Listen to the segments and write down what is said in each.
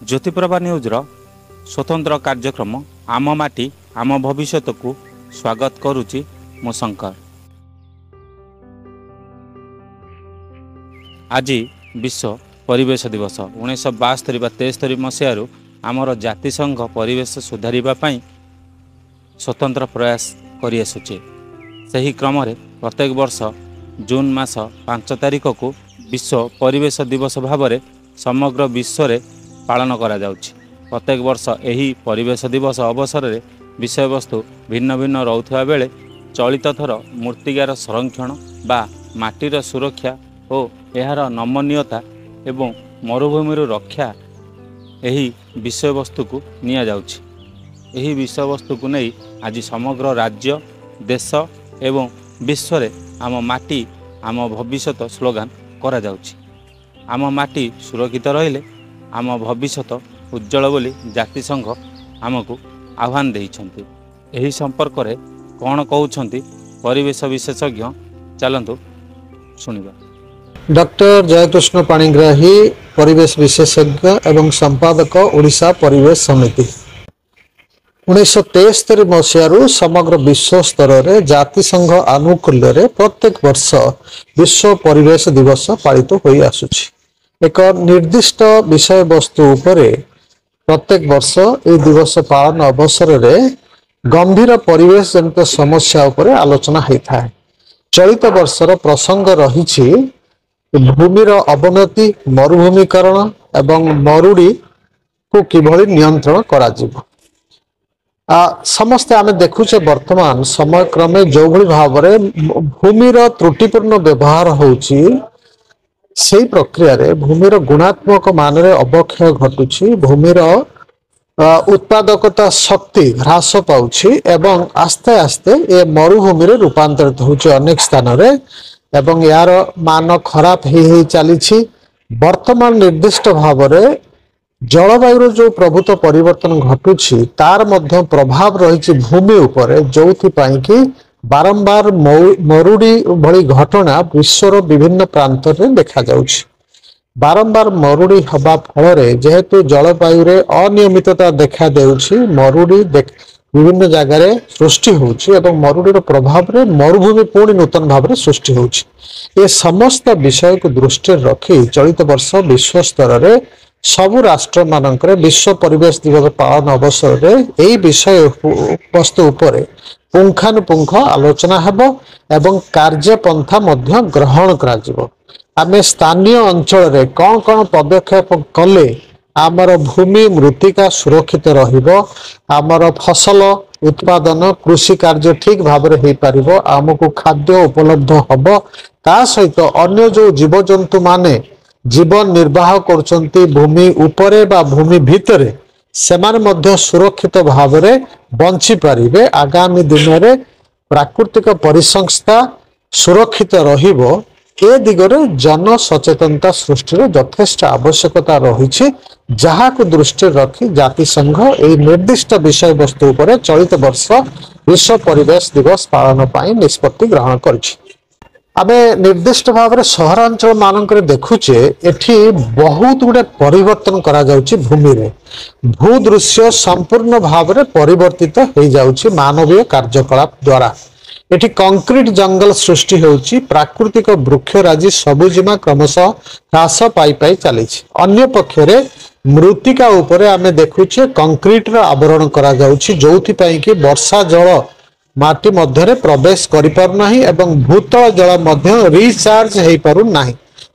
ज्योतिप्रभा न्यूज़र स्वतंत्र कार्यक्रम आम माटी आम भविष्य को स्वागत करुच्ची मो शंकर। आज विश्व परिवेश दिवस 1972-73 मसीह आमर जातिसंघ परिवेश सुधारवाई स्वतंत्र प्रयास करिआसुचे। सही क्रम प्रत्येक वर्ष जून मास 5 तारिख को विश्व परिवेश दिवस भाव में समग्र विश्व में पालन करा जाउछि। प्रत्येक वर्ष यही परिवेश दिवस अवसर में विषय वस्तु भिन्न भिन्न रोथुवा बेले चलित थर मूर्तिकार संरक्षण बा माटीर सुरक्षा और यार नमनीयता एवं मरुभूमि रक्षा यही विषय वस्तु को निया जाउछि। यही विषय वस्तु को नहीं आज समग्र राज्य देश एवं विश्व में आम माटी आम भविष्य स्लोगान करा जाउछि। आम माटी सुरक्षित रहिले आम भविष्य उज्जवल बोली जातिसंघ आमको आह्वान देइछन्ति। एही संपर्क में कौन कहउछन्ति परिवेश विशेषज्ञ चलंतु सुनिबा। डॉक्टर जयकृष्ण पाणिग्राही परिवेश विशेषज्ञ एवं संपादक ओडिशा परिवेश समिति 1973 मसीह समग्र विश्व स्तर में जातिसंघ आनुकूल्य रे प्रत्येक वर्ष विश्व परिवेश दिवस पालित होई आसुछि। एक निर्दिष्ट विषय वस्तु उपरे प्रत्येक वर्ष ए दिवस पालन अवसर में गंभीर परिवेश जनित समस्या उपरे आलोचना होता है। चलित वर्षर प्रसंग रही भूमिर अवनति मरुभूमिकरण एवं मरुड़ी को किभली नियंत्रण करा जिवो। समस्ते आमे देखुचे वर्तमान समय क्रमे जो भली भाव में भूमिर त्रुटिपूर्ण व्यवहार होउची से प्रक्रिया रे भूमिर गुणात्मक मान रे अवक्षय घटुची। भूमिर उत्पादकता शक्ति ह्रास पाउची एवं आस्ते आस्ते ये मरुभूमि रे रूपांतरित होउची अनेक स्थान रे एवं यार मान खराब ही चली। वर्तमान निर्दिष्ट भाव में जलवायु जो प्रभुत्व परिवर्तन घटुची तार मध्य प्रभाव रही भूमि उपरे जोथिपाई कि बारंबार मरुड़ी भली घटना विश्वर विभिन्न प्रांत में देखा जाउछि। बारंबार मरुड़ी हवा फल जेहेतु जलवायु रे अनियमितता देखा देउछि मरुड़ी विभिन्न जगार सृष्टि होउछि एवं मरुड़ीर प्रभाव रे मरुभूमि पुणी नूतन भाव में सृष्टि होउछि। ये समस्त विषय को दृष्टि रखी चलित वर्ष विश्व स्तर में सबु राष्ट्र मानकर विश्व परिवेश दिवस पालन अवसर में यही विषय वस्तु उपरे पुंखानुपुंख आलोचना हेबो एवं कार्यपंथा मध्य ग्रहण करा जिवो। आमे स्थानीय अंचल रे कौन कौन पदक्षेप कले आमर भूमि मृत्तिका सुरक्षित रहिबो, आमर फसल उत्पादन कृषि कार्य ठीक भाव में हो पारिबो, आमको खाद्य उपलब्ध हबो, ता सहित अन्य जो जीवजंतु माने जीवन निर्वाह करचंती भूमि उपरे बा भूमि भितरे सेमान मध्य सुरक्षित भाव में बंची पारिबे। आगामी दिन में प्राकृतिक परिसंस्था सुरक्षित रहिबो। ए दिगरे जन सचेतनता सृष्टि यथेष्ट आवश्यकता रही जहाँ को दृष्टि रखी जातिसंघ ए निर्दिष्ट विषय वस्तु पर चलित वर्ष विश्व परिवेश दिवस पालन पर निष्पत्ति ग्रहण करिछि। आमे निर्दिष्ट भाव में सहरांचल मानक देखुचे एठी बहुत गुड़े परिवर्तन करा जाउची। भूमि रे भूदृश्य संपूर्ण भाव में परिवर्तित हो जाउची मानवीय कार्यकलाप द्वारा। एठी कंक्रीट जंगल सृष्टि होउची, प्राकृतिक वृक्षराजी सबुजिमा क्रमशः ह्रास पाई पाई चली। अन्य पक्षरे मृत्तिका उपरे आमे देखुचे कंक्रीट रा आवरण करा जाउची जोथि कि वर्षा जल माटी मध्य प्रवेश करि पारु नाही एवं भूतल जल मध्य रिचार्ज हो पारु नाही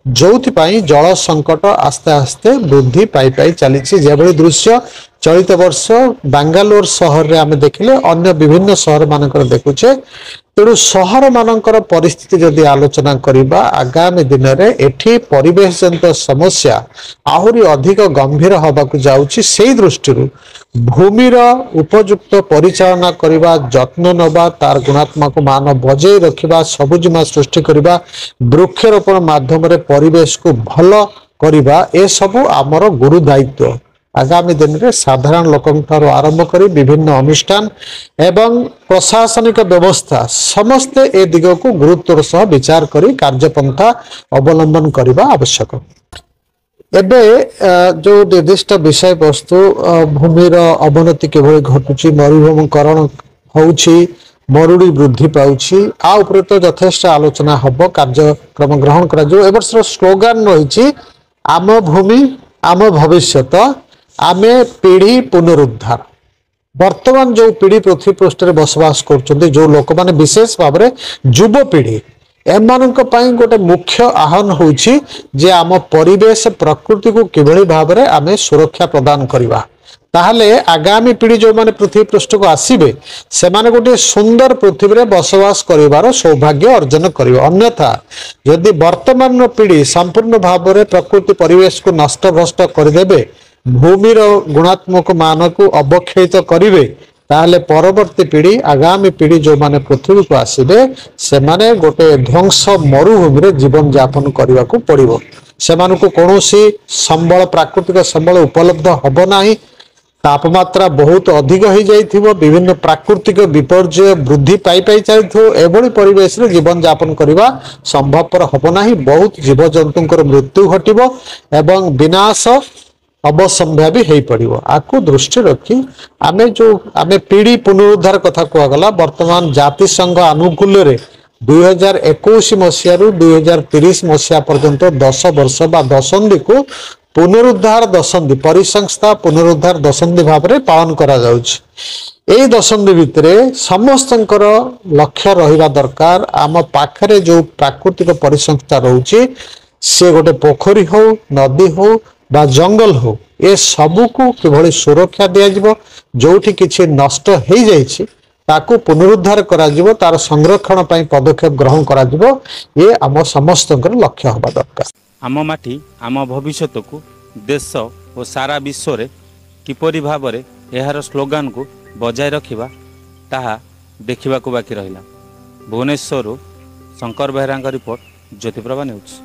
जोथि जल संकट आस्ते आस्ते वृद्धि पाई पाई चली। जेभली दृश्य चलित वर्ष बांगालोर सहर रे आमे देखिले अन्य विभिन्न सहर मानकर देखुचे। तेणु सहर मानकर परिस्थिति जदि आलोचना करिबा आगामी दिन में एठी परिवेश जनित समस्या आहुरी अधिक गंभीर होबाकु जाउची। सेही दृष्टि भूमिर उपयुक्त परिचालना करिबा जत्न नबा तार गुणात्मक मान बजाय रखिबा सबुजिमा सृष्टि करिबा वृक्षरोपण माध्यम रे परिवेश को भल करिबा ए सबु आमर गुरु दायित्व। आगामी दिन में साधारण लोकों आरंभ कर विभिन्न अनुष्ठान एवं प्रशासनिक व्यवस्था समस्ते ए दिग को गुरुत्वर सह विचार करी कार्यपंथा अवलंबन करने आवश्यक। ଏବେ जो निर्दिष्ट विषय वस्तु भूमिर अवनति किभଳି घटुची मरुभूमीकरण होउची मरुड़ी वृद्धि पाउची आ उपरे तो यथेष्ट आलोचना हब कार्यक्रम ग्रहण करा जो एबर्षर स्लोगान रही आम भूमि आम भविष्यत आमे पीढ़ी पुनरुद्धार। वर्तमान जो पीढ़ी पृथ्वी पृष्ठ रे बसवास करछन्ते जो लोक माने विशेष भाव रे युवा पीढ़ी एमानक पई गोटे मुख्य आह्वान होउची जे आम परिवेश प्रकृति को किभଳି भाव रे आमे सुरक्षा प्रदान करबा ताहले आगामी पीढ़ी जो माने पृथ्वी पृष्ठ को आसीबे से माने गोटे सुंदर पृथ्वी रे बसवास करिवार सौभाग्य अर्जन करिवे। अन्यथा यदि वर्तमान पीढ़ी संपूर्ण भाव रे प्रकृति परिवेश को नष्ट भ्रष्ट करदेबे भूमिर गुणात्मक मान को अवक्षेपित करिवे ताहले परवर्ती पीढ़ी आगामी पीढ़ी जो माने पृथ्वी को आसीबे से माने गोटे ध्वंस मरुभूमि रे जीवन यापन करने को पड़िबो। सेमानकु कोनोसी संबल प्राकृतिक संबल उपलब्ध हबो नाही। तापमात्रा बहुत अधिक हो जाइथिबो विभिन्न प्राकृतिक विपर्यय वृद्धि पाई पाई चलिथिबो एभली परिवेश रे जीवन यापन करबा संभवपर हबो नाही। बहुत जीव जंतुंकर मृत्यु घटिबो एवं विनाश अवसंभव हो पड़ो। आपको दृष्टि रखी आमे पीढ़ी पुनरुद्धार कथा कहगला वर्तमान जातिसंघ आनुकूल्य रे 2021 मसीह रु 2030 मसीहा पर्यंत 10 वर्ष बा दशंधि को पुनरुद्धार दशंधि परिसंस्था पुनरुद्धार दशंधि भाव में पालन करा जाउछि। एई दशंधि भितरे समस्तंकर लक्ष्य रहिबा दरकार आम पाखरे जो प्राकृतिक परिसंस्था रहउछि से गोटे पोखरी हो नदी हो बा जंगल हो ए सबू को किभଳି सुरक्षा दिया जिवो जोठी किछि नष्ट हो जाइछि ताकू पुनरुद्धार करा जिवो तार संरक्षण पई पदक्षेप ग्रहण करा जिवो ये आम समस्तंकर लक्ष्य होबा दरकार। आम माटी आम भविष्यत को देश और सारा विश्व रे किपरि भाव रे एहार स्लोगान को बजाय रखिबा ताहा देखिबा को बाकी रहिला। Bhubaneswar Shankar Behera report Jyotiprabha news.